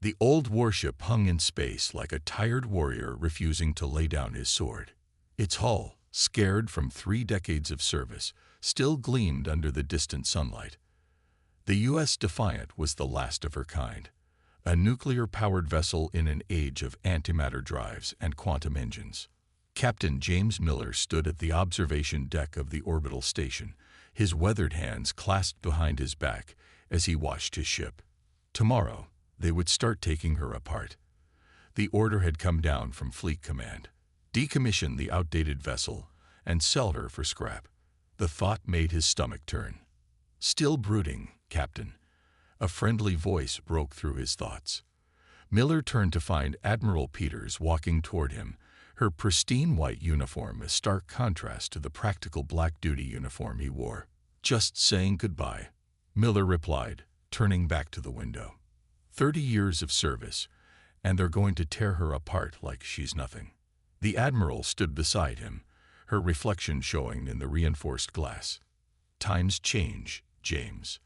The old warship hung in space like a tired warrior refusing to lay down his sword. Its hull, scarred from 3 decades of service, still gleamed under the distant sunlight. The U.S. Defiant was the last of her kind, a nuclear-powered vessel in an age of antimatter drives and quantum engines. Captain James Miller stood at the observation deck of the orbital station, his weathered hands clasped behind his back as he watched his ship. Tomorrow, they would start taking her apart. The order had come down from Fleet Command: decommission the outdated vessel and sell her for scrap. The thought made his stomach turn. "Still brooding, Captain?" A friendly voice broke through his thoughts. Miller turned to find Admiral Peters walking toward him, her pristine white uniform a stark contrast to the practical black duty uniform he wore. "Just saying goodbye," Miller replied, turning back to the window. 30 years of service, and they're going to tear her apart like she's nothing. The Admiral stood beside him, her reflection showing in the reinforced glass. "Times change, James.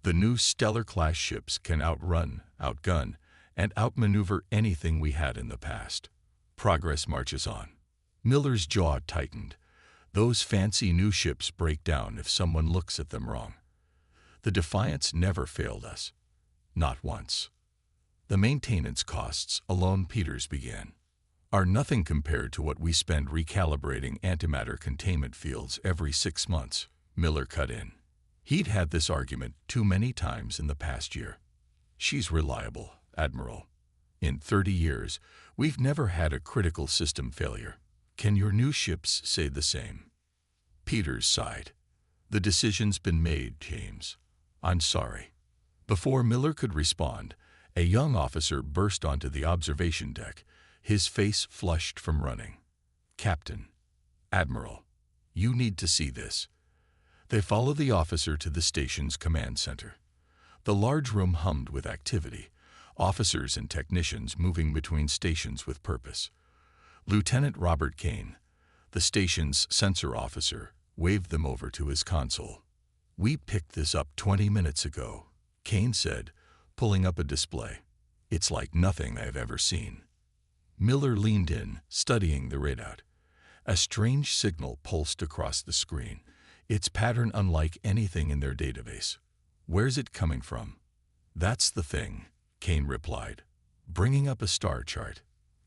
The new Stellar-class ships can outrun, outgun, and outmaneuver anything we had in the past. Progress marches on." Miller's jaw tightened. Those fancy new ships break down if someone looks at them wrong. The Defiance never failed us. Not once. The maintenance costs alone, Peters began, are nothing compared to what we spend recalibrating antimatter containment fields every 6 months, Miller cut in. He'd had this argument too many times in the past year. "She's reliable, Admiral. In 30 years, we've never had a critical system failure. Can your new ships say the same?" Peters sighed. "The decision's been made, James. I'm sorry." Before Miller could respond, a young officer burst onto the observation deck, his face flushed from running. "Captain, Admiral, you need to see this." They followed the officer to the station's command center. The large room hummed with activity, officers and technicians moving between stations with purpose. Lieutenant Robert Kane, the station's sensor officer, waved them over to his console. "We picked this up 20 minutes ago," Kane said, pulling up a display. "It's like nothing I've ever seen." Miller leaned in, studying the readout. A strange signal pulsed across the screen, its pattern unlike anything in their database. "Where's it coming from?" "That's the thing," Kane replied, bringing up a star chart.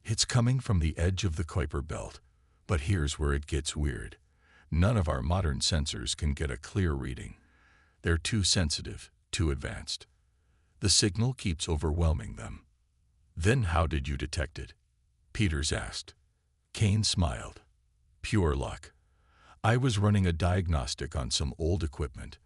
"It's coming from the edge of the Kuiper Belt. But here's where it gets weird. None of our modern sensors can get a clear reading. They're too sensitive, too advanced. The signal keeps overwhelming them." "Then how did you detect it?" Peters asked. Kane smiled. "Pure luck. I was running a diagnostic on some old equipment.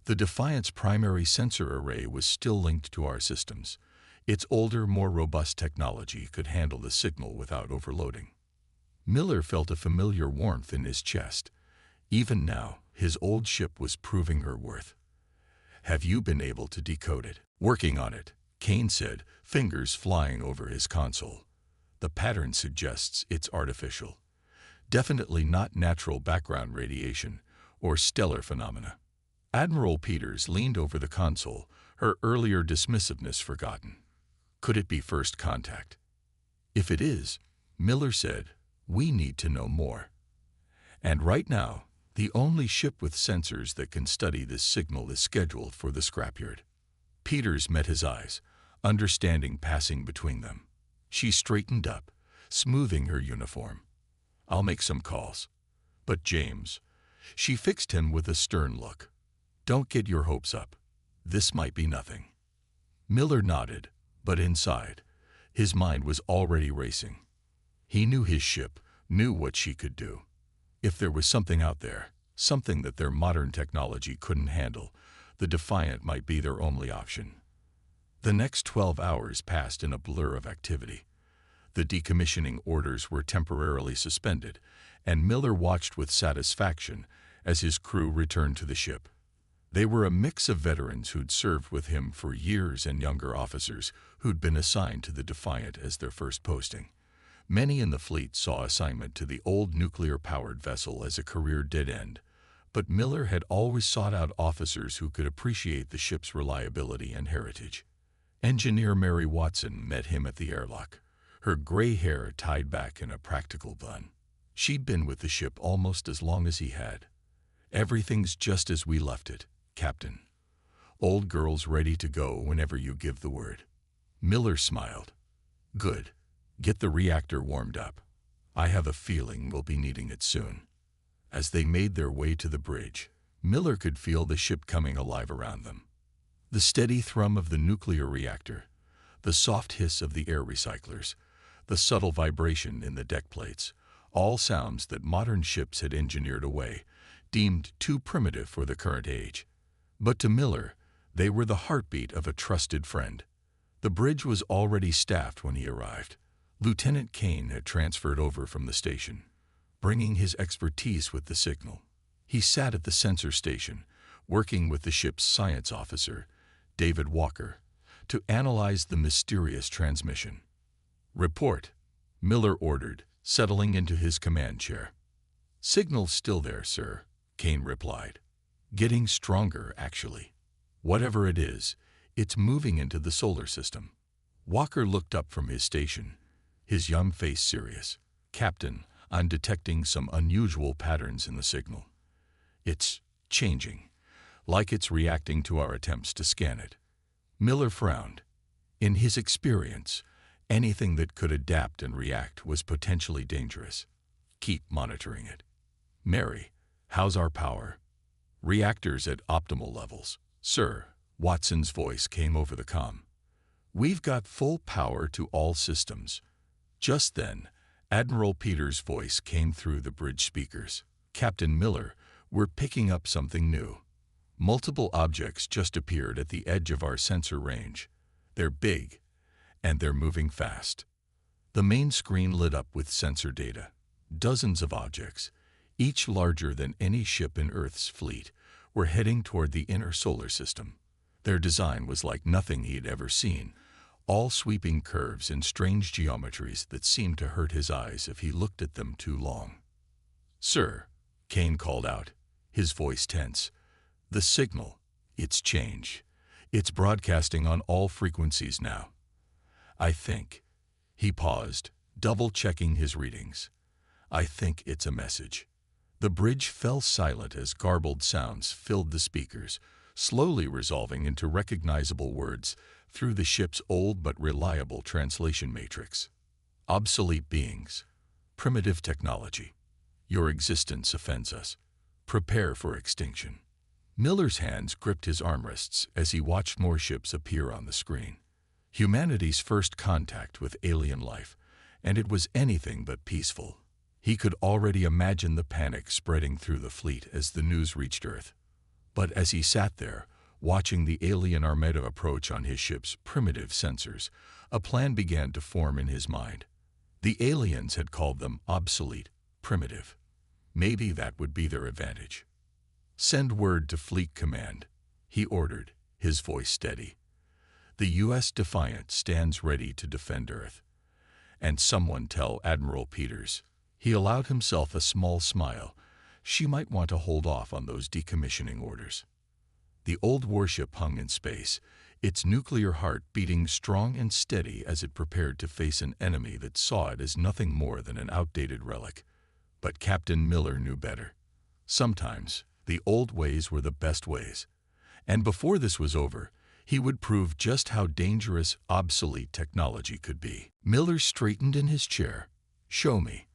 The Defiant's primary sensor array was still linked to our systems. Its older, more robust technology could handle the signal without overloading." Miller felt a familiar warmth in his chest. Even now, his old ship was proving her worth. "Have you been able to decode it?" "Working on it," Kane said, fingers flying over his console. "The pattern suggests it's artificial. Definitely not natural background radiation or stellar phenomena." Admiral Peters leaned over the console, her earlier dismissiveness forgotten. "Could it be first contact?" "If it is," Miller said, "we need to know more. And right now, the only ship with sensors that can study this signal is scheduled for the scrapyard." Peters met his eyes, understanding passing between them. She straightened up, smoothing her uniform. "I'll make some calls." "But James," she fixed him with a stern look, "don't get your hopes up. This might be nothing." Miller nodded, but inside, his mind was already racing. He knew his ship, knew what she could do. If there was something out there, something that their modern technology couldn't handle, the Defiant might be their only option. The next 12 hours passed in a blur of activity. The decommissioning orders were temporarily suspended, and Miller watched with satisfaction as his crew returned to the ship. They were a mix of veterans who'd served with him for years and younger officers who'd been assigned to the Defiant as their first posting. Many in the fleet saw assignment to the old nuclear-powered vessel as a career dead end, but Miller had always sought out officers who could appreciate the ship's reliability and heritage. Engineer Mary Watson met him at the airlock, her gray hair tied back in a practical bun. She'd been with the ship almost as long as he had. "Everything's just as we left it, Captain. Old girl's ready to go whenever you give the word." Miller smiled. "Good. Get the reactor warmed up. I have a feeling we'll be needing it soon." As they made their way to the bridge, Miller could feel the ship coming alive around them. The steady thrum of the nuclear reactor, the soft hiss of the air recyclers, the subtle vibration in the deck plates, all sounds that modern ships had engineered away, deemed too primitive for the current age. But to Miller, they were the heartbeat of a trusted friend. The bridge was already staffed when he arrived. Lieutenant Kane had transferred over from the station, bringing his expertise with the signal. He sat at the sensor station, working with the ship's science officer, David Walker, to analyze the mysterious transmission. "Report," Miller ordered, settling into his command chair. "Signal's still there, sir," Kane replied. "Getting stronger, actually. Whatever it is, it's moving into the solar system." Walker looked up from his station, his young face serious. "Captain, I'm detecting some unusual patterns in the signal. It's changing, like it's reacting to our attempts to scan it." Miller frowned. In his experience, anything that could adapt and react was potentially dangerous. "Keep monitoring it." "Mary, how's our power?" "Reactors at optimal levels, sir," Watson's voice came over the comm. "We've got full power to all systems." Just then, Admiral Peters' voice came through the bridge speakers. "Captain Miller, we're picking up something new. Multiple objects just appeared at the edge of our sensor range. They're big, and they're moving fast." The main screen lit up with sensor data. Dozens of objects, each larger than any ship in Earth's fleet, were heading toward the inner solar system. Their design was like nothing he'd ever seen, all sweeping curves and strange geometries that seemed to hurt his eyes if he looked at them too long. "Sir," Kane called out, his voice tense, "the signal, it's changed. It's broadcasting on all frequencies now. I think," he paused, double-checking his readings, "I think it's a message." The bridge fell silent as garbled sounds filled the speakers, slowly resolving into recognizable words through the ship's old but reliable translation matrix. "Obsolete beings. Primitive technology. Your existence offends us. Prepare for extinction." Miller's hands gripped his armrests as he watched more ships appear on the screen. Humanity's first contact with alien life, and it was anything but peaceful. He could already imagine the panic spreading through the fleet as the news reached Earth. But as he sat there, watching the alien armada approach on his ship's primitive sensors, a plan began to form in his mind. The aliens had called them obsolete, primitive. Maybe that would be their advantage. "Send word to Fleet Command," he ordered, his voice steady. "The U.S. Defiant stands ready to defend Earth. And someone tell Admiral Peters." He allowed himself a small smile. She might want to hold off on those decommissioning orders. The old warship hung in space, its nuclear heart beating strong and steady as it prepared to face an enemy that saw it as nothing more than an outdated relic. But Captain Miller knew better. Sometimes, the old ways were the best ways. And before this was over, he would prove just how dangerous obsolete technology could be. Miller straightened in his chair. "Show me."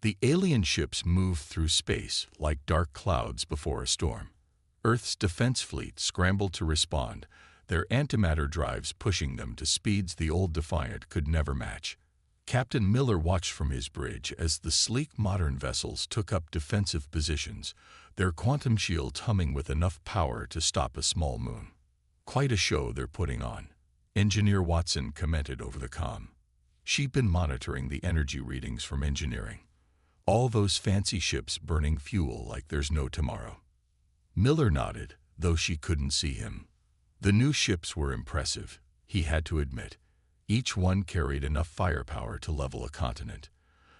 The alien ships moved through space like dark clouds before a storm. Earth's defense fleet scrambled to respond, their antimatter drives pushing them to speeds the old Defiant could never match. Captain Miller watched from his bridge as the sleek modern vessels took up defensive positions, their quantum shields humming with enough power to stop a small moon. "Quite a show they're putting on," Engineer Watson commented over the comm. She'd been monitoring the energy readings from engineering. All those fancy ships burning fuel like there's no tomorrow. Miller nodded, though she couldn't see him. The new ships were impressive, he had to admit. Each one carried enough firepower to level a continent.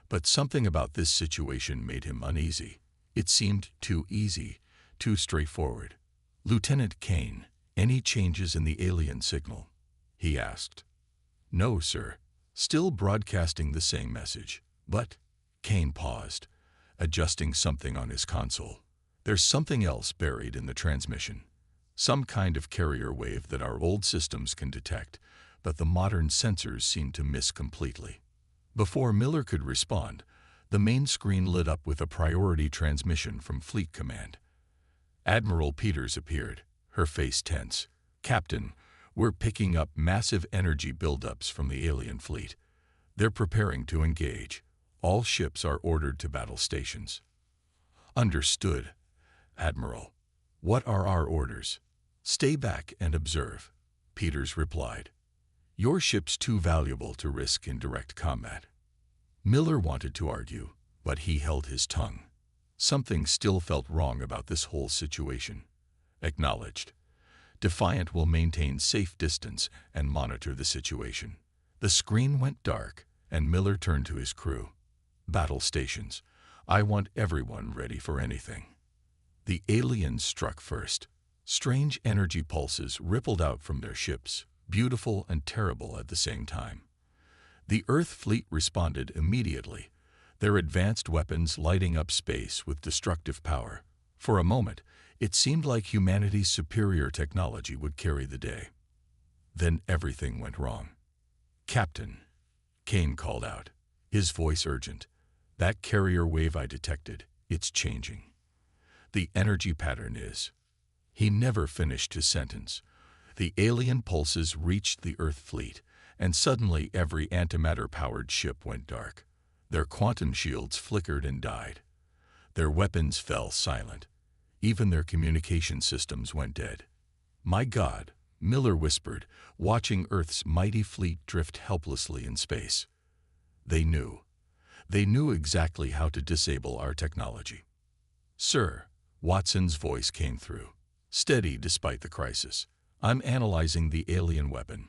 But something about this situation made him uneasy. It seemed too easy, too straightforward. "Lieutenant Kane, any changes in the alien signal?" he asked. No, sir. Still broadcasting the same message. But, Kane paused, adjusting something on his console. There's something else buried in the transmission. Some kind of carrier wave that our old systems can detect, but the modern sensors seem to miss completely. Before Miller could respond, the main screen lit up with a priority transmission from Fleet Command. Admiral Peters appeared, her face tense. Captain, we're picking up massive energy buildups from the alien fleet. They're preparing to engage. All ships are ordered to battle stations. Understood, Admiral. What are our orders? Stay back and observe, Peters replied. Your ship's too valuable to risk in direct combat. Miller wanted to argue, but he held his tongue. Something still felt wrong about this whole situation. Acknowledged. Defiant will maintain safe distance and monitor the situation. The screen went dark, and Miller turned to his crew. Battle stations. I want everyone ready for anything. The aliens struck first. Strange energy pulses rippled out from their ships, beautiful and terrible at the same time. The Earth fleet responded immediately, their advanced weapons lighting up space with destructive power. For a moment, it seemed like humanity's superior technology would carry the day. Then everything went wrong. Captain, Kane called out, his voice urgent. That carrier wave I detected, it's changing. The energy pattern is. He never finished his sentence. The alien pulses reached the Earth fleet, and suddenly every antimatter-powered ship went dark. Their quantum shields flickered and died. Their weapons fell silent. Even their communication systems went dead. My God, Miller whispered, watching Earth's mighty fleet drift helplessly in space. They knew. They knew exactly how to disable our technology. Sir, Watson's voice came through, steady despite the crisis. I'm analyzing the alien weapon.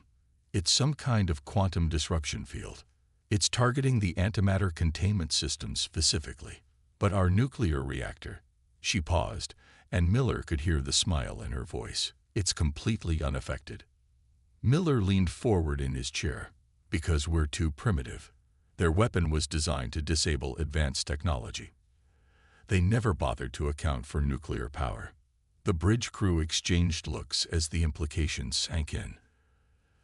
It's some kind of quantum disruption field. It's targeting the antimatter containment system specifically. But our nuclear reactor. She paused, and Miller could hear the smile in her voice. It's completely unaffected. Miller leaned forward in his chair. Because we're too primitive. Their weapon was designed to disable advanced technology. They never bothered to account for nuclear power. The bridge crew exchanged looks as the implications sank in.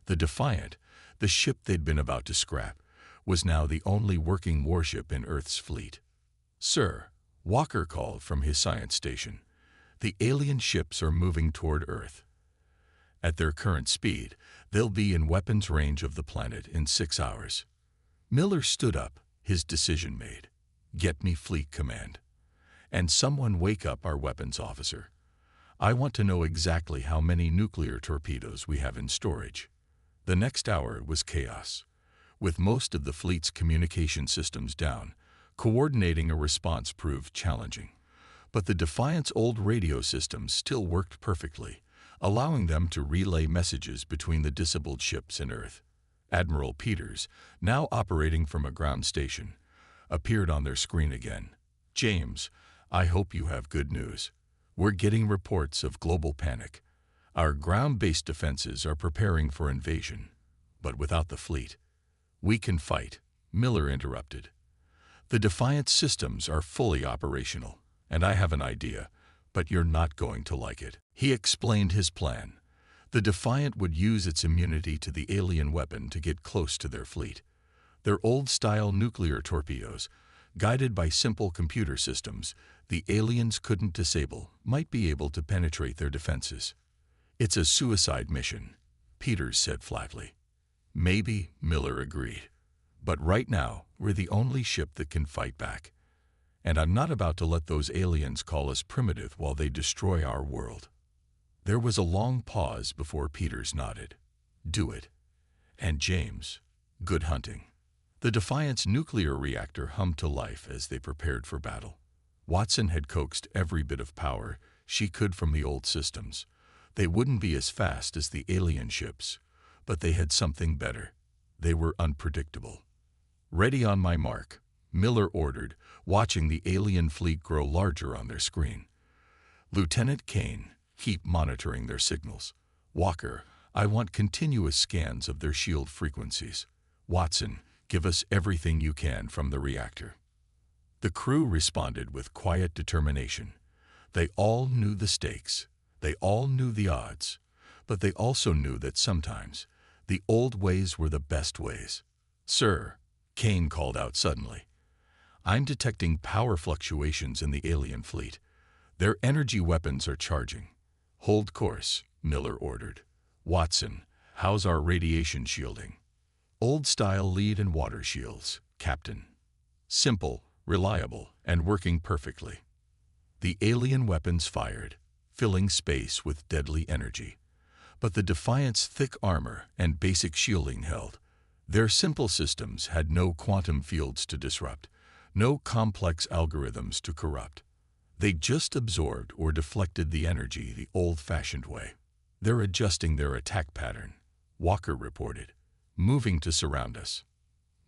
The Defiant, the ship they'd been about to scrap, was now the only working warship in Earth's fleet. Sir, Walker called from his science station. The alien ships are moving toward Earth. At their current speed, they'll be in weapons range of the planet in 6 hours. Miller stood up, his decision made. Get me Fleet Command. And someone wake up our weapons officer. I want to know exactly how many nuclear torpedoes we have in storage. The next hour was chaos. With most of the fleet's communication systems down, coordinating a response proved challenging. But the Defiant's old radio systems still worked perfectly, allowing them to relay messages between the disabled ships and Earth. Admiral Peters, now operating from a ground station, appeared on their screen again. James, I hope you have good news. We're getting reports of global panic. Our ground-based defenses are preparing for invasion. But without the fleet, we can fight, Miller interrupted. The Defiant systems are fully operational, and I have an idea, but you're not going to like it. He explained his plan. The Defiant would use its immunity to the alien weapon to get close to their fleet. Their old-style nuclear torpedoes, guided by simple computer systems the aliens couldn't disable, might be able to penetrate their defenses. It's a suicide mission, Peters said flatly. Maybe, Miller agreed. But right now, we're the only ship that can fight back. And I'm not about to let those aliens call us primitive while they destroy our world. There was a long pause before Peters nodded. Do it. And James, good hunting. The Defiant's nuclear reactor hummed to life as they prepared for battle. Watson had coaxed every bit of power she could from the old systems. They wouldn't be as fast as the alien ships, but they had something better. They were unpredictable. Ready on my mark, Miller ordered, watching the alien fleet grow larger on their screen. Lieutenant Kane, keep monitoring their signals. Walker, I want continuous scans of their shield frequencies. Watson, give us everything you can from the reactor." The crew responded with quiet determination. They all knew the stakes. They all knew the odds. But they also knew that sometimes the old ways were the best ways. "Sir," Kane called out suddenly, "I'm detecting power fluctuations in the alien fleet. Their energy weapons are charging." "Hold course," Miller ordered. "Watson, how's our radiation shielding?" "Old-style lead and water shields, Captain. Simple, reliable, and working perfectly." The alien weapons fired, filling space with deadly energy. But the Defiant's thick armor and basic shielding held. Their simple systems had no quantum fields to disrupt, no complex algorithms to corrupt. They just absorbed or deflected the energy the old-fashioned way. "They're adjusting their attack pattern," Walker reported, "moving to surround us."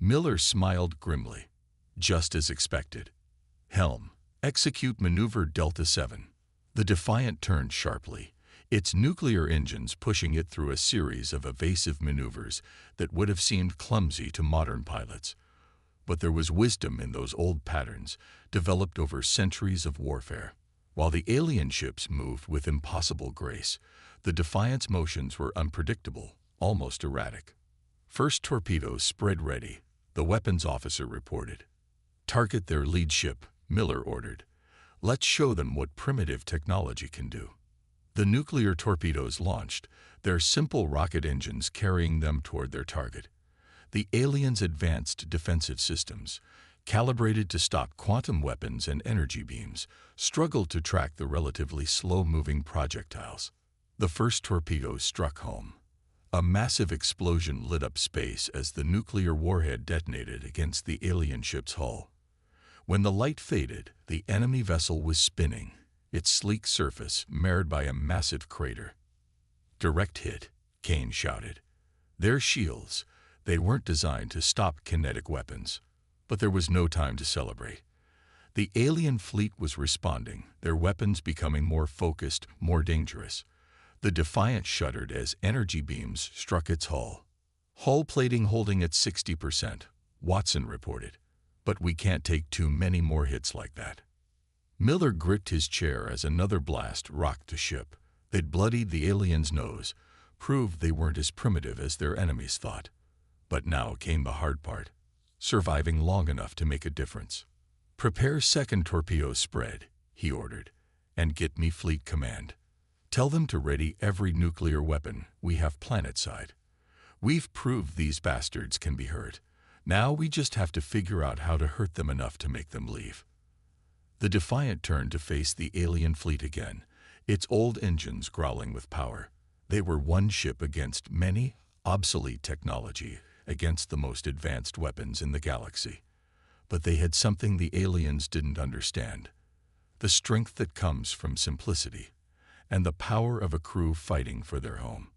Miller smiled grimly. "Just as expected. Helm, execute maneuver Delta 7. The Defiant turned sharply, its nuclear engines pushing it through a series of evasive maneuvers that would have seemed clumsy to modern pilots. But there was wisdom in those old patterns, developed over centuries of warfare. While the alien ships moved with impossible grace, the Defiant's motions were unpredictable, almost erratic. "First torpedoes spread ready," the weapons officer reported. "Target their lead ship," Miller ordered. "Let's show them what primitive technology can do." The nuclear torpedoes launched, their simple rocket engines carrying them toward their target. The aliens' advanced defensive systems, calibrated to stop quantum weapons and energy beams, struggled to track the relatively slow-moving projectiles. The first torpedoes struck home. A massive explosion lit up space as the nuclear warhead detonated against the alien ship's hull. When the light faded, the enemy vessel was spinning, its sleek surface marred by a massive crater. "Direct hit," Kane shouted. "Their shields, they weren't designed to stop kinetic weapons." But there was no time to celebrate. The alien fleet was responding, their weapons becoming more focused, more dangerous. The Defiant shuddered as energy beams struck its hull. "Hull plating holding at 60%, Watson reported. "But we can't take too many more hits like that." Miller gripped his chair as another blast rocked the ship. They'd bloodied the alien's nose, proved they weren't as primitive as their enemies thought. But now came the hard part, surviving long enough to make a difference. "Prepare second torpedo spread," he ordered, "and get me fleet command. Tell them to ready every nuclear weapon we have planetside. We've proved these bastards can be hurt. Now we just have to figure out how to hurt them enough to make them leave." The Defiant turned to face the alien fleet again, its old engines growling with power. They were one ship against many, obsolete technology, against the most advanced weapons in the galaxy. But they had something the aliens didn't understand: the strength that comes from simplicity, and the power of a crew fighting for their home.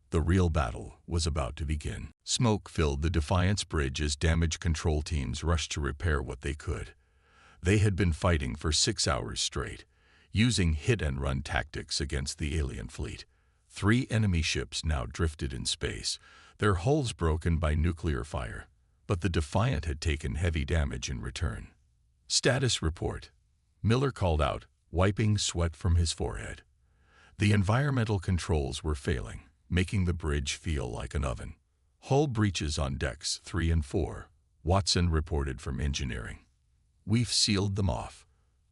The real battle was about to begin. Smoke filled the Defiant's bridge as damage control teams rushed to repair what they could. They had been fighting for 6 hours straight, using hit-and-run tactics against the alien fleet. 3 enemy ships now drifted in space, their hulls broken by nuclear fire, but the Defiant had taken heavy damage in return. "Status report," Miller called out, wiping sweat from his forehead. The environmental controls were failing, making the bridge feel like an oven. "Hull breaches on decks 3 and 4, Watson reported from engineering. "We've sealed them off.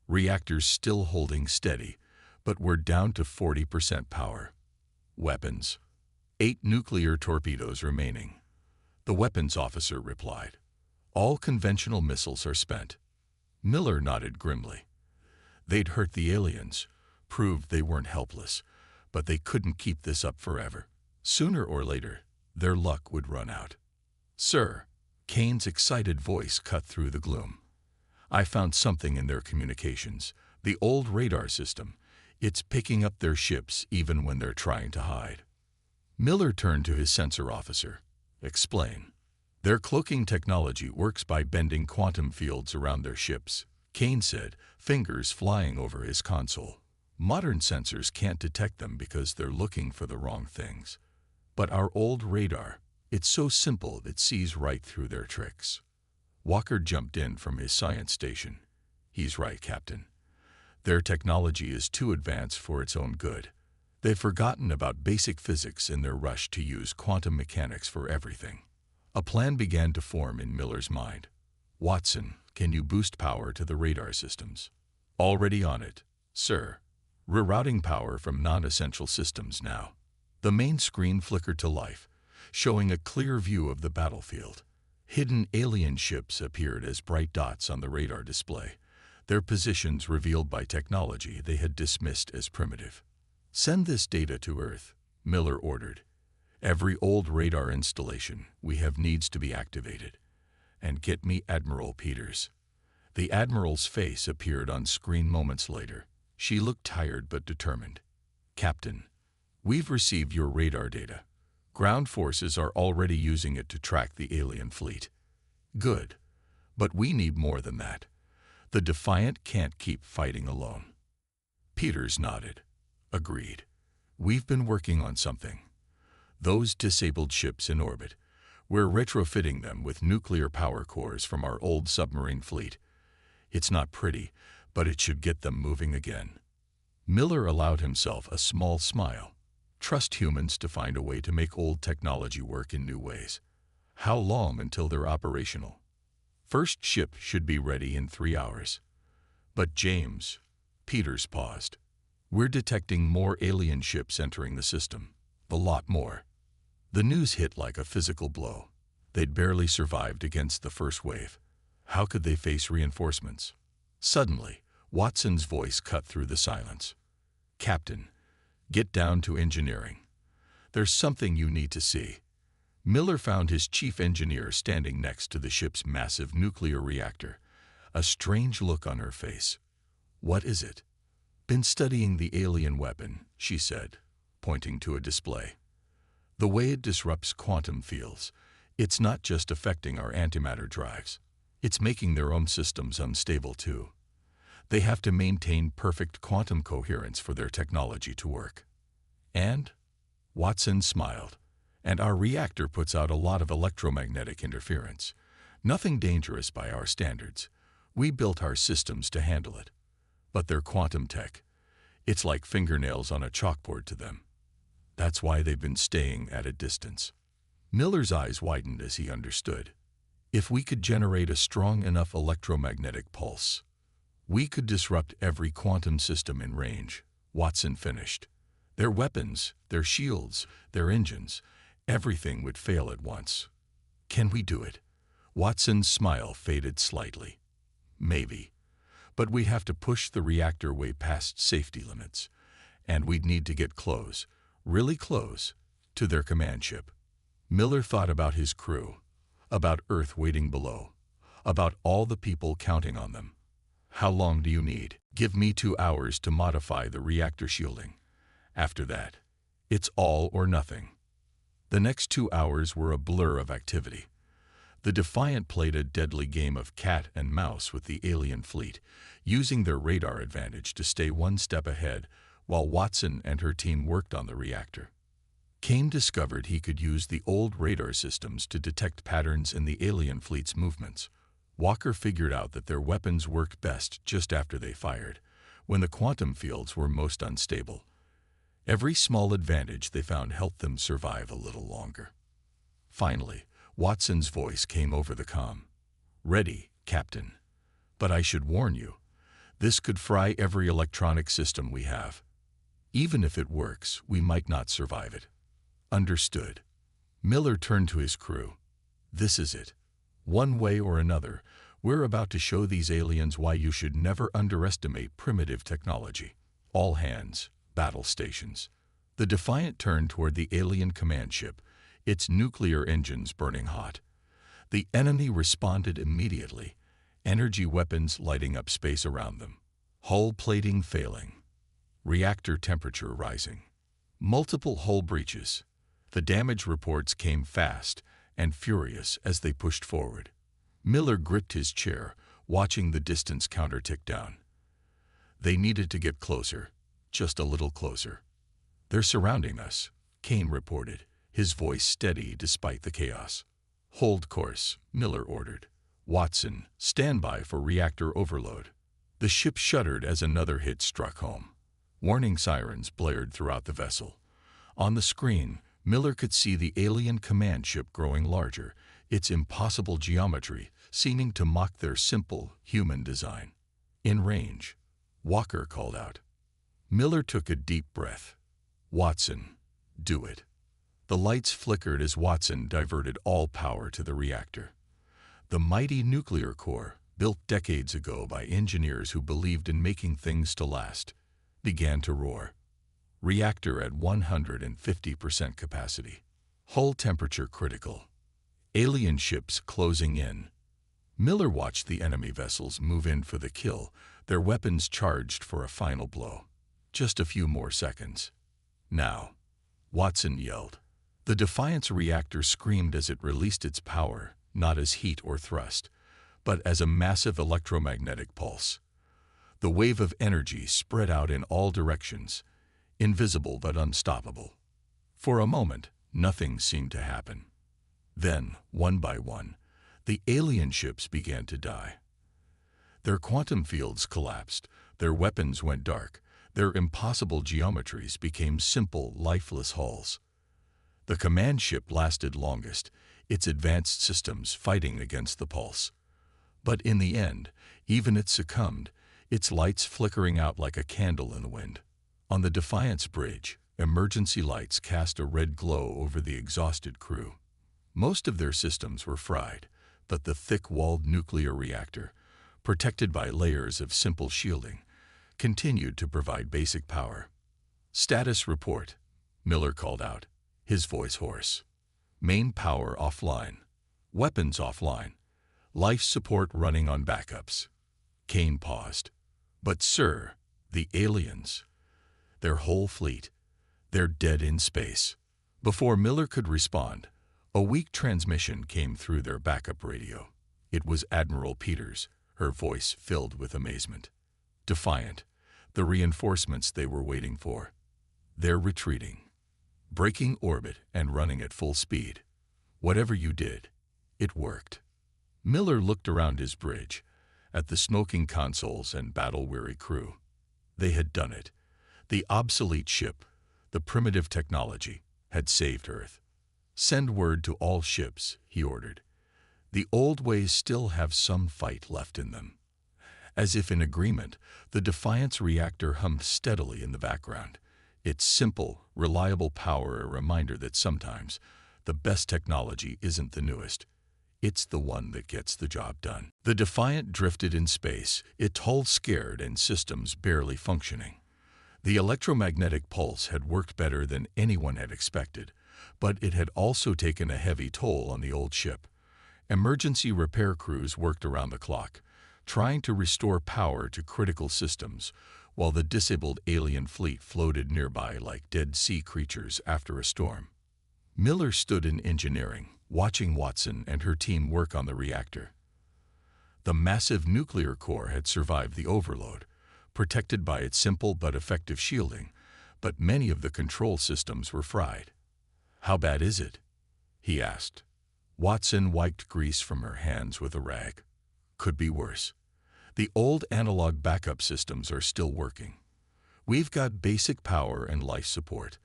Reactors still holding steady, but we're down to 40% power. Weapons. 8 nuclear torpedoes remaining," the weapons officer replied. "All conventional missiles are spent." Miller nodded grimly. They'd hurt the aliens, proved they weren't helpless, but they couldn't keep this up forever. Sooner or later, their luck would run out. "Sir," Kane's excited voice cut through the gloom. "I found something in their communications, the old radar system. It's picking up their ships even when they're trying to hide." Miller turned to his sensor officer. "Explain." "Their cloaking technology works by bending quantum fields around their ships," Kane said, fingers flying over his console. "Modern sensors can't detect them because they're looking for the wrong things. But our old radar, it's so simple it sees right through their tricks. Walker jumped in from his science station. He's right, Captain. Their technology is too advanced for its own good. They've forgotten about basic physics in their rush to use quantum mechanics for everything. A plan began to form in Miller's mind. Watson, can you boost power to the radar systems? Already on it, sir. Rerouting power from non-essential systems now. The main screen flickered to life, showing a clear view of the battlefield. Hidden alien ships appeared as bright dots on the radar display, their positions revealed by technology they had dismissed as primitive. Send this data to Earth, Miller ordered. Every old radar installation we have needs to be activated. And get me Admiral Peters. The Admiral's face appeared on screen moments later. She looked tired but determined. Captain, we've received your radar data. Ground forces are already using it to track the alien fleet. Good. But we need more than that. The Defiant can't keep fighting alone. Peters nodded. Agreed. We've been working on something. Those disabled ships in orbit, we're retrofitting them with nuclear power cores from our old submarine fleet. It's not pretty, but it should get them moving again. Miller allowed himself a small smile. Trust humans to find a way to make old technology work in new ways. How long until they're operational? First ship should be ready in 3 hours. But James, Peters paused. We're detecting more alien ships entering the system. A lot more. The news hit like a physical blow. They'd barely survived against the first wave. How could they face reinforcements? Suddenly, Watson's voice cut through the silence. Captain, get down to engineering. There's something you need to see. Miller found his chief engineer standing next to the ship's massive nuclear reactor, a strange look on her face. What is it? Been studying the alien weapon, she said, pointing to a display. The way it disrupts quantum fields, it's not just affecting our antimatter drives. It's making their own systems unstable too. They have to maintain perfect quantum coherence for their technology to work. And? Watson smiled. And our reactor puts out a lot of electromagnetic interference. Nothing dangerous by our standards. We built our systems to handle it. But their quantum tech, it's like fingernails on a chalkboard to them. That's why they've been staying at a distance. Miller's eyes widened as he understood. If we could generate a strong enough electromagnetic pulse, we could disrupt every quantum system in range, Watson finished. Their weapons, their shields, their engines, everything would fail at once. Can we do it? Watson's smile faded slightly. Maybe. But we'd have to push the reactor way past safety limits. And we'd need to get close, really close, to their command ship. Miller thought about his crew, about Earth waiting below, about all the people counting on them. How long do you need? Give me 2 hours to modify the reactor shielding. After that, it's all or nothing. The next 2 hours were a blur of activity. The Defiant played a deadly game of cat and mouse with the alien fleet, using their radar advantage to stay one step ahead while Watson and her team worked on the reactor. Kane discovered he could use the old radar systems to detect patterns in the alien fleet's movements. Walker figured out that their weapons worked best just after they fired, when the quantum fields were most unstable. Every small advantage they found helped them survive a little longer. Finally, Watson's voice came over the comm. Ready, Captain. But I should warn you, this could fry every electronic system we have. Even if it works, we might not survive it. Understood. Miller turned to his crew. This is it. One way or another, we're about to show these aliens why you should never underestimate primitive technology. All hands, battle stations. The Defiant turned toward the alien command ship, its nuclear engines burning hot. The enemy responded immediately, energy weapons lighting up space around them. Hull plating failing. Reactor temperature rising. Multiple hull breaches. The damage reports came fast and furious as they pushed forward. Miller gripped his chair, watching the distance counter tick down. They needed to get closer, just a little closer. They're surrounding us, Kane reported, his voice steady despite the chaos. "Hold course," Miller ordered. "Watson, stand by for reactor overload." The ship shuddered as another hit struck home. Warning sirens blared throughout the vessel. On the screen, Miller could see the alien command ship growing larger, its impossible geometry seeming to mock their simple, human design. "In range," Walker called out. Miller took a deep breath. "Watson, do it." The lights flickered as Watson diverted all power to the reactor. The mighty nuclear core, built decades ago by engineers who believed in making things to last, began to roar. Reactor at 150% capacity. Hull temperature critical. Alien ships closing in. Miller watched the enemy vessels move in for the kill, their weapons charged for a final blow. Just a few more seconds. "Now," Watson yelled. The Defiance reactor screamed as it released its power, not as heat or thrust, but as a massive electromagnetic pulse. The wave of energy spread out in all directions, invisible but unstoppable. For a moment, nothing seemed to happen. Then, one by one, the alien ships began to die. Their quantum fields collapsed, their weapons went dark, their impossible geometries became simple, lifeless hulls. The command ship lasted longest, its advanced systems fighting against the pulse. But in the end, even it succumbed, its lights flickering out like a candle in the wind. On the Defiance bridge, emergency lights cast a red glow over the exhausted crew. Most of their systems were fried, but the thick-walled nuclear reactor, protected by layers of simple shielding, continued to provide basic power. "Status report," Miller called out, his voice hoarse. "Main power offline. Weapons offline. Life support running on backups." Kane paused. "But sir, the aliens. Their whole fleet. They're dead in space." Before Miller could respond, a weak transmission came through their backup radio. It was Admiral Peters, her voice filled with amazement. Defiant, the reinforcements they were waiting for. "They're retreating. Breaking orbit and running at full speed. Whatever you did, it worked." Miller looked around his bridge, at the smoking consoles and battle-weary crew. They had done it. The obsolete ship, the primitive technology, had saved Earth. "Send word to all ships," he ordered. "The old ways still have some fight left in them." As if in agreement, the Defiance reactor hummed steadily in the background, its simple, reliable power a reminder that sometimes the best technology isn't the newest. It's the one that gets the job done. The Defiant drifted in space, its hull scared and systems barely functioning. The electromagnetic pulse had worked better than anyone had expected, but it had also taken a heavy toll on the old ship. Emergency repair crews worked around the clock, trying to restore power to critical systems, while the disabled alien fleet floated nearby like dead sea creatures after a storm. Miller stood in engineering, watching Watson and her team work on the reactor. The massive nuclear core had survived the overload, protected by its simple but effective shielding, but many of the control systems were fried. "How bad is it?" he asked. Watson wiped grease from her hands with a rag. "Could be worse. The old analog backup systems are still working. We've got basic power and life support,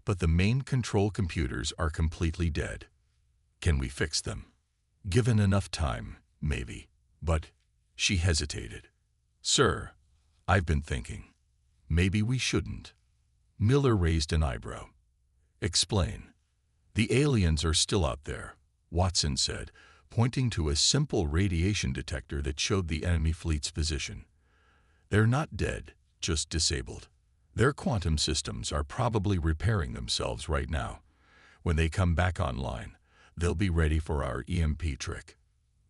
but the main control computers are completely dead. Can we fix them? Given enough time, maybe. But," she hesitated. "Sir, I've been thinking. Maybe we shouldn't." Miller raised an eyebrow. "Explain." "The aliens are still out there," Watson said, pointing to a simple radiation detector that showed the enemy fleet's position. "They're not dead, just disabled. Their quantum systems are probably repairing themselves right now. When they come back online, they'll be ready for our EMP trick.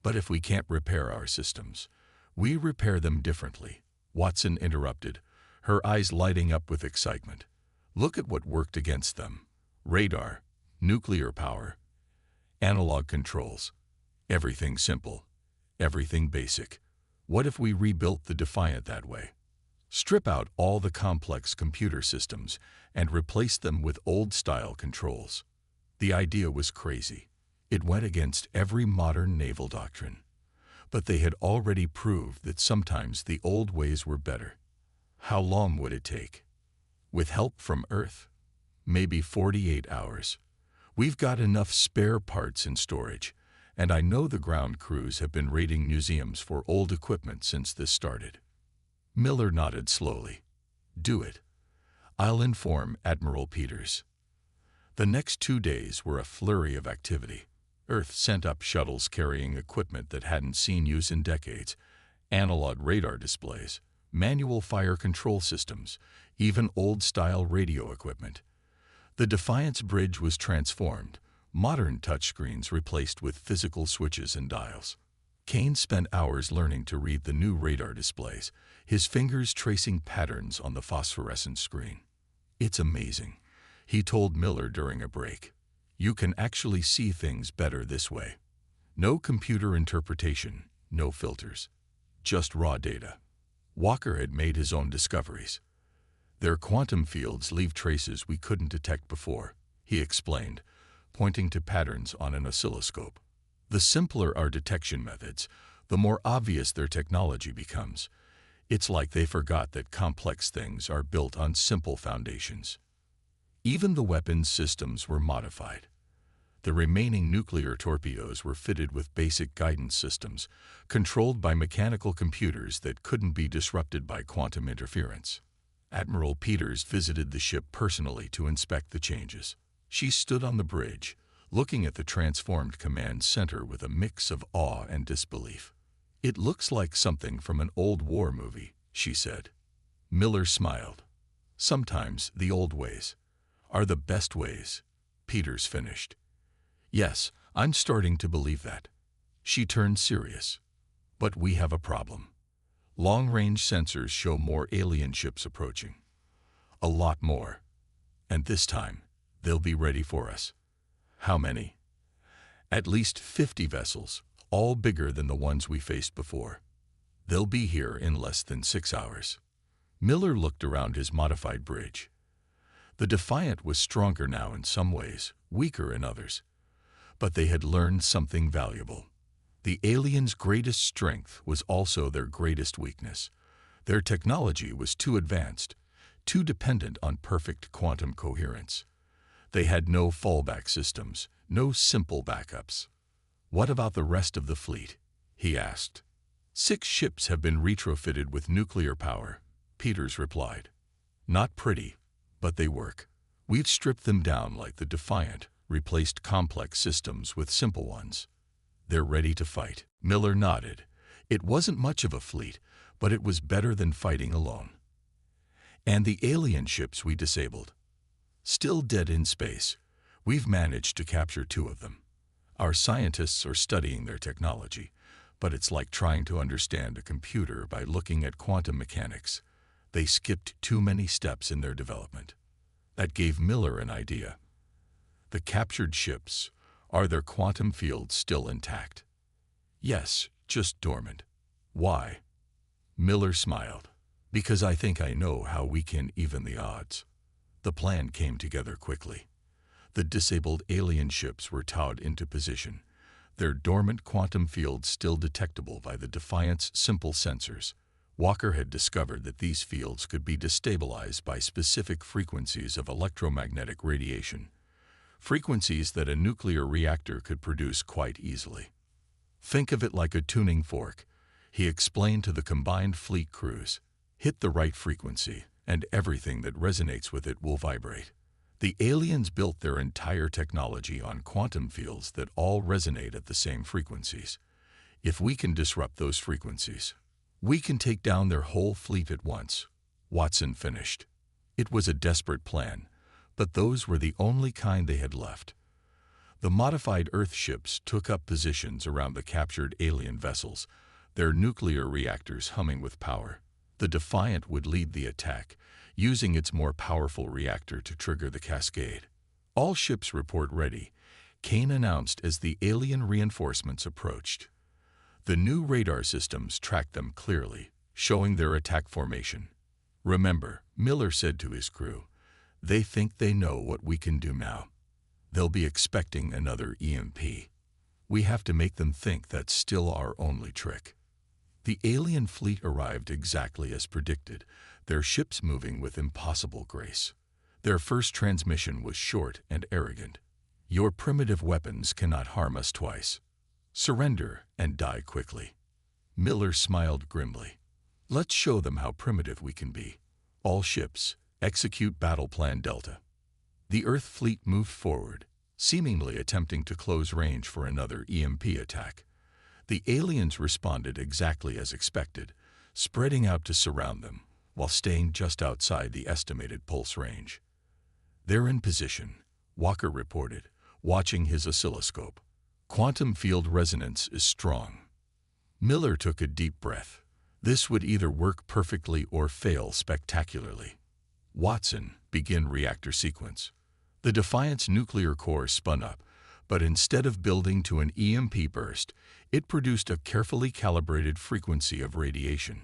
But if we can't repair our systems, we repair them differently," Watson interrupted, her eyes lighting up with excitement. "Look at what worked against them. Radar, nuclear power, analog controls. Everything simple, everything basic. What if we rebuilt the Defiant that way? Strip out all the complex computer systems and replace them with old-style controls. The idea was crazy. It went against every modern naval doctrine. But they had already proved that sometimes the old ways were better. How long would it take? With help from Earth? Maybe 48 hours. We've got enough spare parts in storage, and I know the ground crews have been raiding museums for old equipment since this started. Miller nodded slowly. Do it. I'll inform Admiral Peters. The next 2 days were a flurry of activity. Earth sent up shuttles carrying equipment that hadn't seen use in decades, analog radar displays, manual fire control systems, even old-style radio equipment. The Defiance bridge was transformed, modern touchscreens replaced with physical switches and dials. Kane spent hours learning to read the new radar displays, his fingers tracing patterns on the phosphorescent screen. It's amazing, he told Miller during a break. You can actually see things better this way. No computer interpretation, no filters. Just raw data. Walker had made his own discoveries. Their quantum fields leave traces we couldn't detect before, he explained, pointing to patterns on an oscilloscope. The simpler our detection methods, the more obvious their technology becomes. It's like they forgot that complex things are built on simple foundations. Even the weapons systems were modified. The remaining nuclear torpedoes were fitted with basic guidance systems, controlled by mechanical computers that couldn't be disrupted by quantum interference. Admiral Peters visited the ship personally to inspect the changes. She stood on the bridge, looking at the transformed command center with a mix of awe and disbelief. It looks like something from an old war movie, she said. Miller smiled. Sometimes the old ways are the best ways, Peters finished. Yes, I'm starting to believe that. She turned serious. But we have a problem. Long-range sensors show more alien ships approaching. A lot more. And this time, they'll be ready for us. How many? At least 50 vessels, all bigger than the ones we faced before. They'll be here in less than 6 hours. Miller looked around his modified bridge. The Defiant was stronger now in some ways, weaker in others. But they had learned something valuable. The aliens' greatest strength was also their greatest weakness. Their technology was too advanced, too dependent on perfect quantum coherence. They had no fallback systems, no simple backups. What about the rest of the fleet? He asked. 6 ships have been retrofitted with nuclear power, Peters replied. Not pretty, but they work. We've stripped them down like the Defiant, replaced complex systems with simple ones. They're ready to fight. Miller nodded. It wasn't much of a fleet, but it was better than fighting alone. And the alien ships we disabled? Still dead in space. We've managed to capture 2 of them. Our scientists are studying their technology, but it's like trying to understand a computer by looking at quantum mechanics. They skipped too many steps in their development. That gave Miller an idea. The captured ships, are their quantum fields still intact? Yes, just dormant. Why? Miller smiled. Because I think I know how we can even the odds. The plan came together quickly. The disabled alien ships were towed into position, their dormant quantum fields still detectable by the Defiant's simple sensors. Walker had discovered that these fields could be destabilized by specific frequencies of electromagnetic radiation, frequencies that a nuclear reactor could produce quite easily. Think of it like a tuning fork, he explained to the combined fleet crews. Hit the right frequency, and everything that resonates with it will vibrate. The aliens built their entire technology on quantum fields that all resonate at the same frequencies. If we can disrupt those frequencies, we can take down their whole fleet at once. Watson finished. It was a desperate plan, but those were the only kind they had left. The modified Earth ships took up positions around the captured alien vessels, their nuclear reactors humming with power. The Defiant would lead the attack, using its more powerful reactor to trigger the cascade. All ships report ready, Kane announced as the alien reinforcements approached. The new radar systems tracked them clearly, showing their attack formation. Remember, Miller said to his crew, they think they know what we can do now. They'll be expecting another EMP. We have to make them think that's still our only trick. The alien fleet arrived exactly as predicted, their ships moving with impossible grace. Their first transmission was short and arrogant. Your primitive weapons cannot harm us twice. Surrender and die quickly. Miller smiled grimly. Let's show them how primitive we can be. All ships, execute Battle Plan Delta. The Earth fleet moved forward, seemingly attempting to close range for another EMP attack. The aliens responded exactly as expected, spreading out to surround them, while staying just outside the estimated pulse range. They're in position, Walker reported, watching his oscilloscope. Quantum field resonance is strong. Miller took a deep breath. This would either work perfectly or fail spectacularly. Watson, begin reactor sequence. The Defiant's nuclear core spun up, but instead of building to an EMP burst, it produced a carefully calibrated frequency of radiation.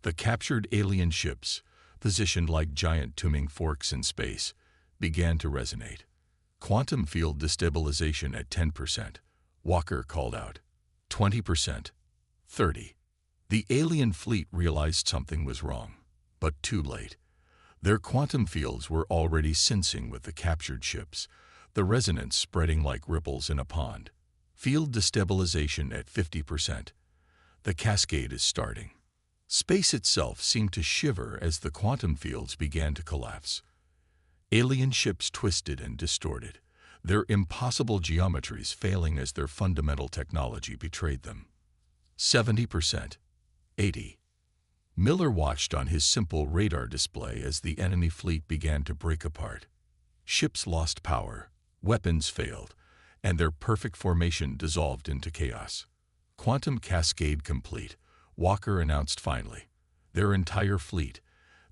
The captured alien ships, positioned like giant tuning forks in space, began to resonate. Quantum field destabilization at 10%. Walker called out. 20%. 30%. The alien fleet realized something was wrong, but too late. Their quantum fields were already sensing with the captured ships, the resonance spreading like ripples in a pond. Field destabilization at 50%. The cascade is starting. Space itself seemed to shiver as the quantum fields began to collapse. Alien ships twisted and distorted, their impossible geometries failing as their fundamental technology betrayed them. 70%. 80%. Miller watched on his simple radar display as the enemy fleet began to break apart. Ships lost power, weapons failed, and their perfect formation dissolved into chaos. Quantum cascade complete, Walker announced finally. Their entire fleet,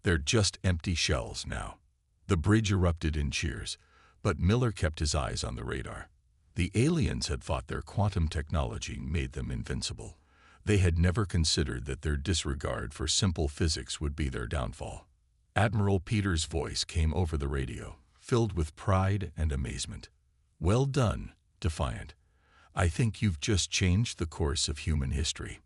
they're just empty shells now. The bridge erupted in cheers, but Miller kept his eyes on the radar. The aliens had thought their quantum technology made them invincible. They had never considered that their disregard for simple physics would be their downfall. Admiral Peters' voice came over the radio, filled with pride and amazement. Well done, Defiant. I think you've just changed the course of human history.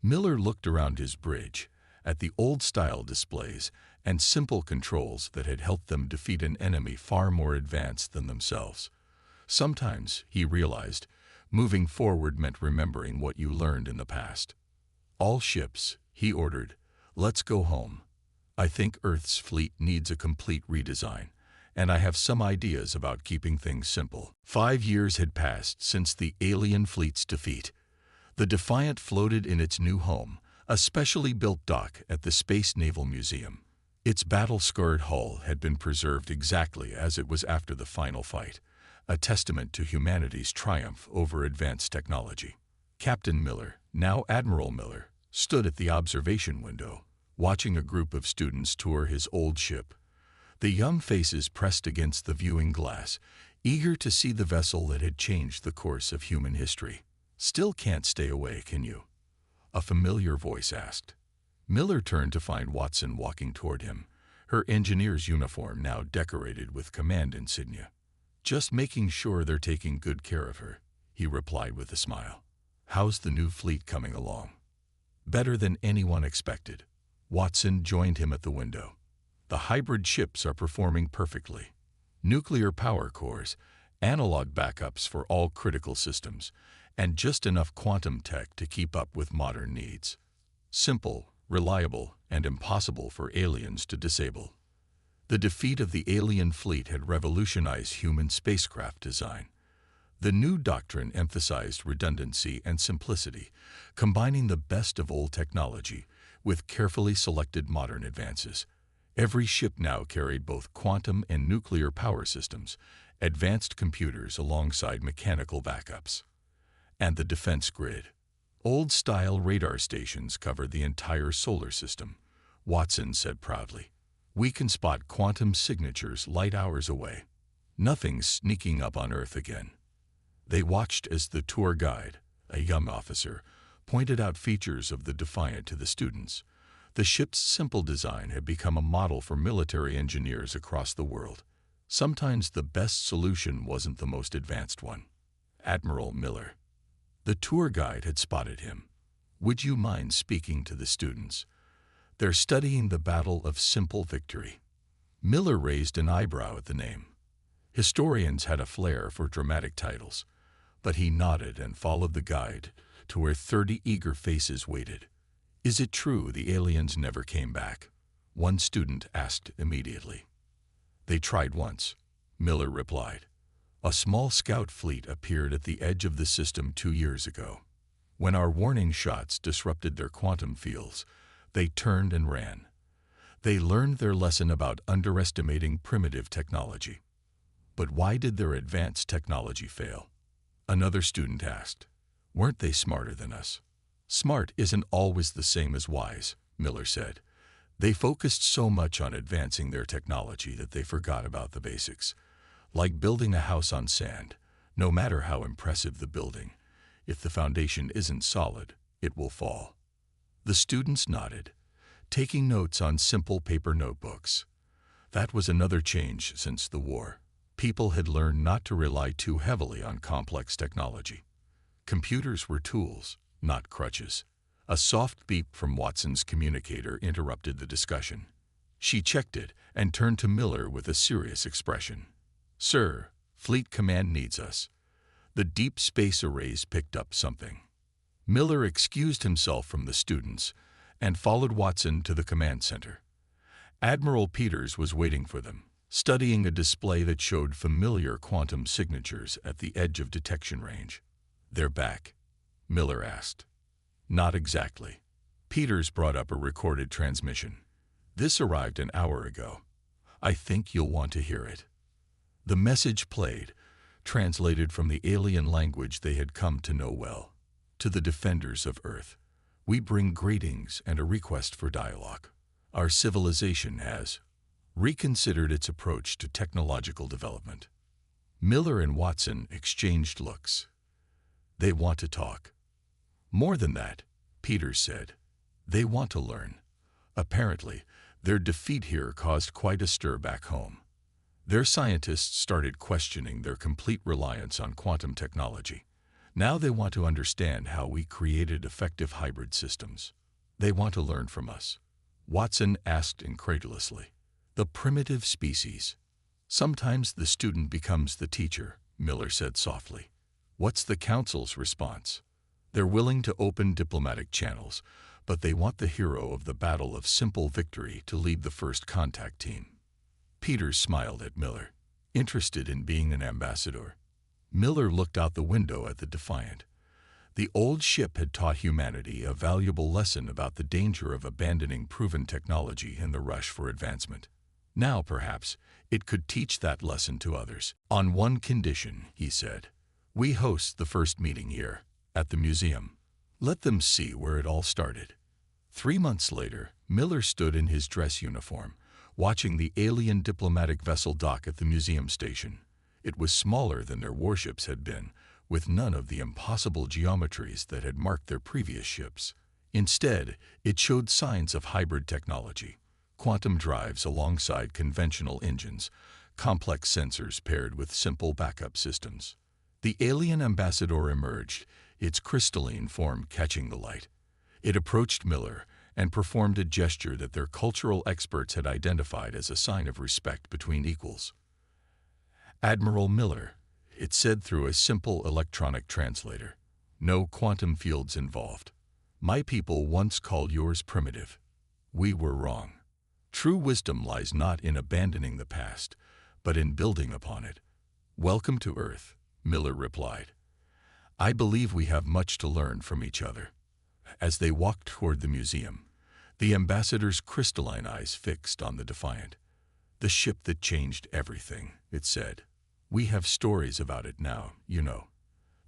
Miller looked around his bridge, at the old-style displays and simple controls that had helped them defeat an enemy far more advanced than themselves. Sometimes, he realized, moving forward meant remembering what you learned in the past. All ships, he ordered, let's go home. I think Earth's fleet needs a complete redesign, and I have some ideas about keeping things simple. 5 years had passed since the alien fleet's defeat. The Defiant floated in its new home, a specially built dock at the Space Naval Museum. Its battle-scarred hull had been preserved exactly as it was after the final fight, a testament to humanity's triumph over advanced technology. Captain Miller, now Admiral Miller, stood at the observation window, watching a group of students tour his old ship. The young faces pressed against the viewing glass, eager to see the vessel that had changed the course of human history. Still can't stay away, can you? A familiar voice asked. Miller turned to find Watson walking toward him, her engineer's uniform now decorated with command insignia. Just making sure they're taking good care of her, he replied with a smile. How's the new fleet coming along? Better than anyone expected. Watson joined him at the window. The hybrid ships are performing perfectly. Nuclear power cores, analog backups for all critical systems, and just enough quantum tech to keep up with modern needs. Simple, reliable, and impossible for aliens to disable. The defeat of the alien fleet had revolutionized human spacecraft design. The new doctrine emphasized redundancy and simplicity, combining the best of old technology with carefully selected modern advances. Every ship now carried both quantum and nuclear power systems, advanced computers alongside mechanical backups. And the defense grid. Old-style radar stations covered the entire solar system, Watson said proudly. We can spot quantum signatures light hours away. Nothing's sneaking up on Earth again. They watched as the tour guide, a young officer, pointed out features of the Defiant to the students. The ship's simple design had become a model for military engineers across the world. Sometimes the best solution wasn't the most advanced one. Admiral Miller. The tour guide had spotted him. Would you mind speaking to the students? They're studying the Battle of Simple Victory. Miller raised an eyebrow at the name. Historians had a flair for dramatic titles, but he nodded and followed the guide to where 30 eager faces waited. Is it true the aliens never came back? One student asked immediately. They tried once, Miller replied. A small scout fleet appeared at the edge of the system 2 years ago. When our warning shots disrupted their quantum fields, they turned and ran. They learned their lesson about underestimating primitive technology. But why did their advanced technology fail? Another student asked. Weren't they smarter than us? Smart isn't always the same as wise, Miller said. They focused so much on advancing their technology that they forgot about the basics. Like building a house on sand, no matter how impressive the building, if the foundation isn't solid, it will fall. The students nodded, taking notes on simple paper notebooks. That was another change since the war. People had learned not to rely too heavily on complex technology. Computers were tools, not crutches. A soft beep from Watson's communicator interrupted the discussion. She checked it and turned to Miller with a serious expression. Sir, Fleet Command needs us. The deep space arrays picked up something. Miller excused himself from the students and followed Watson to the command center. Admiral Peters was waiting for them, studying a display that showed familiar quantum signatures at the edge of detection range. They're back, Miller asked. Not exactly. Peters brought up a recorded transmission. This arrived an hour ago. I think you'll want to hear it. The message played, translated from the alien language they had come to know well. To the defenders of Earth, we bring greetings and a request for dialogue. Our civilization has reconsidered its approach to technological development. Miller and Watson exchanged looks. They want to talk. More than that, Peters said. They want to learn. Apparently, their defeat here caused quite a stir back home. Their scientists started questioning their complete reliance on quantum technology. Now they want to understand how we created effective hybrid systems. They want to learn from us. Watson asked incredulously. The primitive species. Sometimes the student becomes the teacher, Miller said softly. What's the council's response? They're willing to open diplomatic channels, but they want the hero of the Battle of Simple Victory to lead the first contact team. Peters smiled at Miller, interested in being an ambassador. Miller looked out the window at the Defiant. The old ship had taught humanity a valuable lesson about the danger of abandoning proven technology in the rush for advancement. Now, perhaps, it could teach that lesson to others. On one condition, he said. We host the first meeting here, at the museum. Let them see where it all started. 3 months later, Miller stood in his dress uniform, watching the alien diplomatic vessel dock at the museum station. It was smaller than their warships had been, with none of the impossible geometries that had marked their previous ships. Instead, it showed signs of hybrid technology. Quantum drives alongside conventional engines, complex sensors paired with simple backup systems. The alien ambassador emerged, its crystalline form catching the light. It approached Miller and performed a gesture that their cultural experts had identified as a sign of respect between equals. Admiral Miller, it said through a simple electronic translator. No quantum fields involved. My people once called yours primitive. We were wrong. True wisdom lies not in abandoning the past, but in building upon it. Welcome to Earth, Miller replied. I believe we have much to learn from each other. As they walked toward the museum, the ambassador's crystalline eyes fixed on the Defiant. The ship that changed everything, it said. We have stories about it now, you know.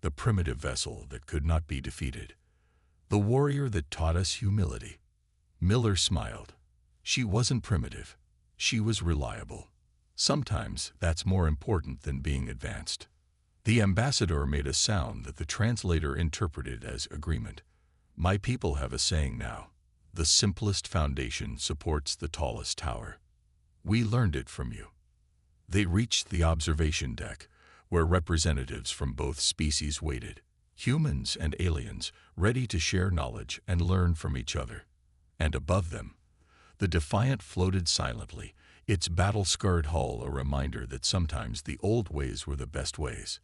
The primitive vessel that could not be defeated. The warrior that taught us humility. Miller smiled. She wasn't primitive. She was reliable. Sometimes that's more important than being advanced. The ambassador made a sound that the translator interpreted as agreement. My people have a saying now. The simplest foundation supports the tallest tower. We learned it from you. They reached the observation deck, where representatives from both species waited, humans and aliens, ready to share knowledge and learn from each other. And above them, the Defiant floated silently, its battle-scarred hull a reminder that sometimes the old ways were the best ways.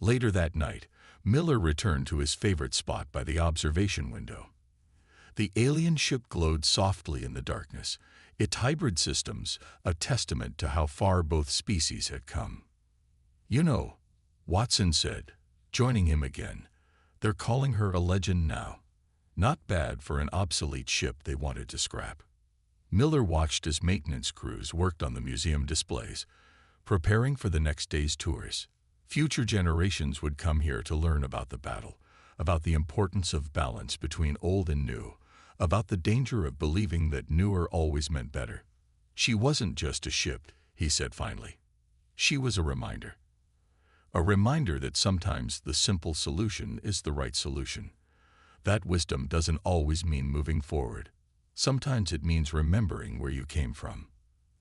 Later that night, Miller returned to his favorite spot by the observation window. The alien ship glowed softly in the darkness, its hybrid systems a testament to how far both species had come. "You know," Watson said, joining him again, "they're calling her a legend now. Not bad for an obsolete ship they wanted to scrap." Miller watched as maintenance crews worked on the museum displays, preparing for the next day's tours. Future generations would come here to learn about the battle, about the importance of balance between old and new, about the danger of believing that newer always meant better. "She wasn't just a ship," he said finally. "She was a reminder. A reminder that sometimes the simple solution is the right solution. That wisdom doesn't always mean moving forward. Sometimes it means remembering where you came from."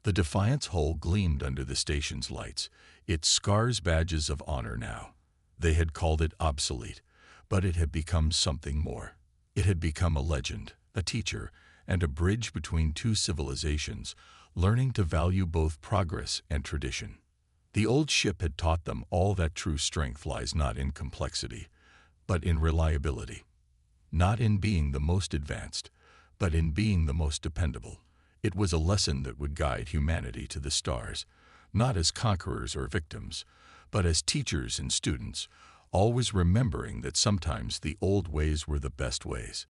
The Defiant's hull gleamed under the station's lights, its scars badges of honor now. They had called it obsolete, but it had become something more. It had become a legend, a teacher, and a bridge between two civilizations, learning to value both progress and tradition. The old ship had taught them all that true strength lies not in complexity, but in reliability. Not in being the most advanced, but in being the most dependable. It was a lesson that would guide humanity to the stars, not as conquerors or victims, but as teachers and students, always remembering that sometimes the old ways were the best ways.